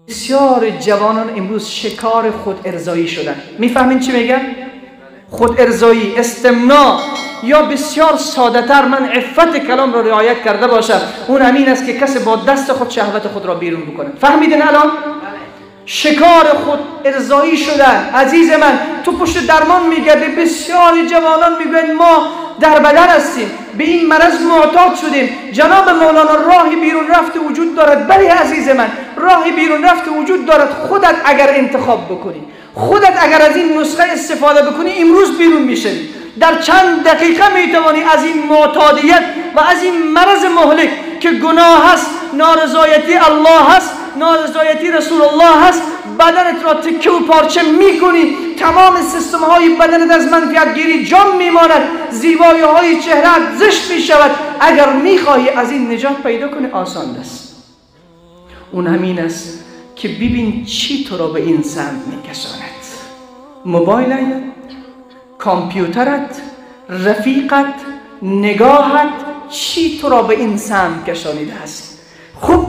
بسیار جوانان امروز شکار خود ارضایی شدن. میفهمین چی میگم؟ خود ارضایی، استمناء، یا بسیار ساده تر من عفت کلام را رعایت کرده باشم، اون همین است که کسی با دست خود شهوت خود را بیرون بکنه. فهمیدین الان؟ شکار خود ارضایی شدن. عزیز من، تو پشت درمان میگردی، بسیار جوانان میگوین ما در بدن هستیم، به این مرض معتاد شدیم. جناب مولانا راهی بیرون رفت وجود دارد. بله عزیز من، راهی بیرون رفت وجود دارد. خودت اگر انتخاب بکنی، خودت اگر از این نسخه استفاده بکنی، امروز بیرون میشی. در چند دقیقه میتوانی از این معتادیت و از این مرض مهلک که گناه هست، نارضایتی الله هست، نارضایتی رسول الله هست، بدنت را تکه و پارچه میکنی، تمام سیستم های بدنت از منفعت گیری جام میماند، زیبایی های چهرهت زشت میشود. اگر میخواهی از این نجات پیدا کنی، آسان است. اون همین است که ببین چی تو را به این سمت میکشاند. موبایلت، کامپیوترت، رفیقت، نگاهت، چی تو را به این سمت کشانیده است. خوب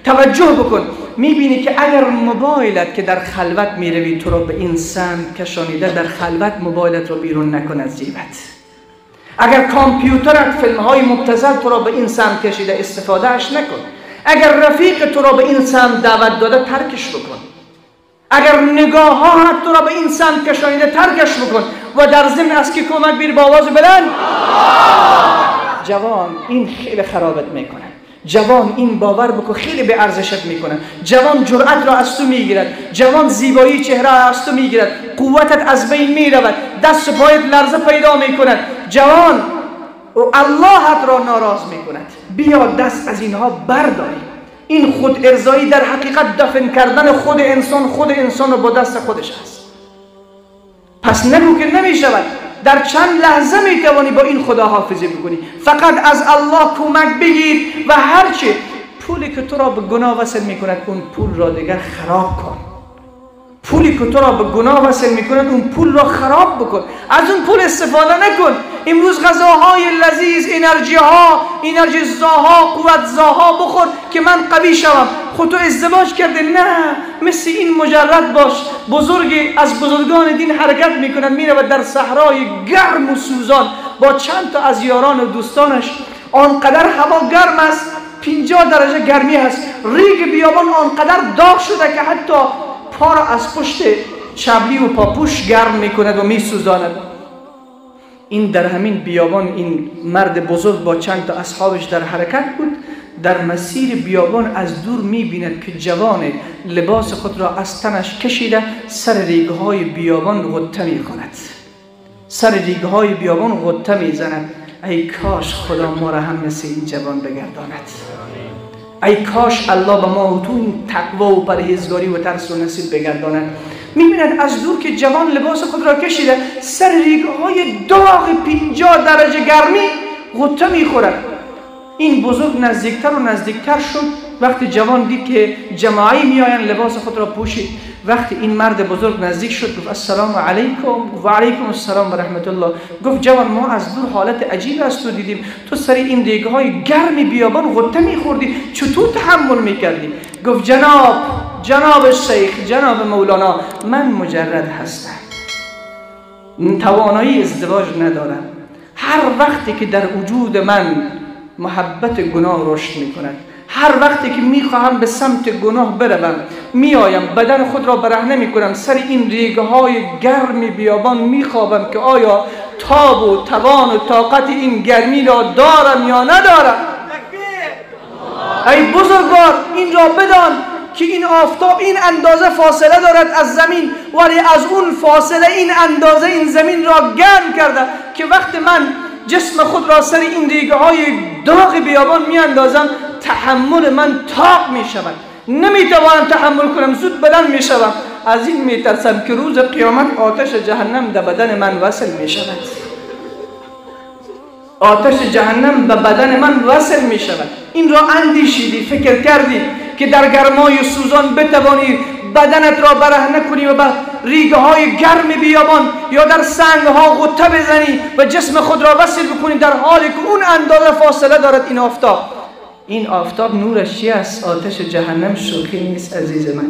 توجه بکن، میبینی که اگر موبایلت که در خلوت میروی تو را به این سمت کشانیده، در خلوت موبایلت را بیرون نکن از جیبت. اگر کامپیوترت فیلمهای مبتذل تو را به این سمت کشیده، استفاده اش نکن. اگر رفیق تو را به این سمت دعوت داده، ترکش بکن. اگر نگاه ها تو را به این سمت کشانیده، ترکش بکن و در ضمن از که کمک بیر با آواز بلند. جوان، این خیلی خرابت میکنه. جوان، این باور بکن خیلی به ارزشت میکنه. جوان جرأت را از تو میگیرد. جوان زیبایی چهره را از تو میگیرد. قوتت از بین میرود. دست و پایت لرزه پیدا میکند. جوان، اللهت را ناراض میکند. بیا دست از اینها برداری. این خود ارضایی در حقیقت دفن کردن خود انسان رو با دست خودش است. پس نگو که نمیشود. در چند لحظه میتوانی با این خدا حافظی بکنی. فقط از الله کمک بگیر و هرچی پولی که تو را به گناه وصل میکند، اون پول را دیگر خراب کن. پولی که تو را به گناه وصل میکند، اون پول را خراب بکن. از اون پول استفاده نکن. امروز غذاهای لذیذ، انرژی زاها، قوت زاها بخور که من قوی شوم. خود تو ازدواج کرده؟ نه، مثل این مجرد باش. بزرگی از بزرگان دین حرکت میکنند، میرود در صحرای گرم و سوزان با چند تا از یاران و دوستانش. آنقدر هوا گرم است، 50 درجه گرمی است. ریگ بیابان آنقدر داغ شده که حتی پا را از پشت چبلی و پاپوش گرم میکند و میسوزاند. این در همین بیابان این مرد بزرگ با چند تا اصحابش در حرکت بود. در مسیر بیابان از دور میبیند که جوان لباس خود را از تنش کشیده سر ریگهای بیابان غطه میکند. سر ریگهای بیابان غطه میزند. ای کاش خدا ما را هم مثل این جوان بگرداند. ای کاش الله به ما تو این تقوا و پرهیزگاری و ترس و نصیب بگرداند. میبیند از دور که جوان لباس خود را کشیده سر ریگهای داغ 50 درجه گرمی غطه میخورد. این بزرگ نزدیکتر و نزدیکتر شد. وقتی جوان دید که جماعی میآیند، لباس خود را پوشید. وقتی این مرد بزرگ نزدیک شد، گفت السلام علیکم. و علیکم السلام و رحمت الله. گفت جوان، ما از دور حالت عجیب است تو دیدیم، تو سر این ریگهای گرم بیابان غطه میخوردی، چطور تحمل میکردی؟ گفت جناب شیخ، جناب مولانا، من مجرد هستم، توانایی ازدواج ندارم. هر وقتی که در وجود من محبت گناه رشد میکند، هر وقتی که میخواهم به سمت گناه بروم، میآیم بدن خود را برهنه میکنم، سر این ریگهای گرم بیابان میخوابم که آیا تاب و توان و طاقت این گرمی را دارم یا ندارم. ای بزرگوار، این را بدان که این آفتاب این اندازه فاصله دارد از زمین، ولی از اون فاصله این اندازه این زمین را گرم کرده که وقت من جسم خود را سر این ریگهای داغ بیابان می اندازم، تحمل من طاق می شود، نمی توانم تحمل کنم، زود بلند می شوم. از این می ترسم که روز قیامت آتش جهنم در بدن من وصل می شود. آتش جهنم به بدن من وصل می شود. این را اندیشیدی، فکر کردی که در گرمای سوزان بتوانی بدنت را برهنه کنی و به ریگهای گرم بیابان یا در سنگها غطه بزنی و جسم خود را وصل بکنی، در حالی که اون اندازه فاصله دارد این آفتاب. این آفتاب نورش چی است؟ آتش جهنم شوخی نیست عزیز من.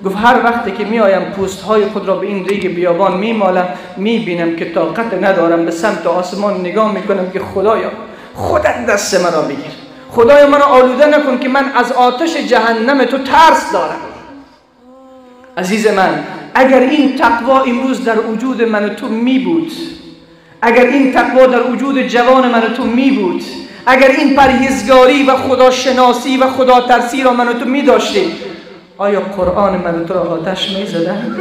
گفت هر وقتی که می آیم پوست های خود را به این ریگ بیابان می مالم، می بینم که طاقت ندارم، به سمت آسمان نگاه می کنم که خدایا خودت دست مرا بگیر، خدایا منو آلوده نکن که من از آتش جهنم تو ترس دارم. عزیز من، اگر این تقوا امروز در وجود من و تو می بود، اگر این تقوا در وجود جوان من و تو می بود، اگر این پرهیزگاری و خداشناسی و خدا ترسی را من و تو می داشتیم، آیا قرآن من و تو را آتش می زدن؟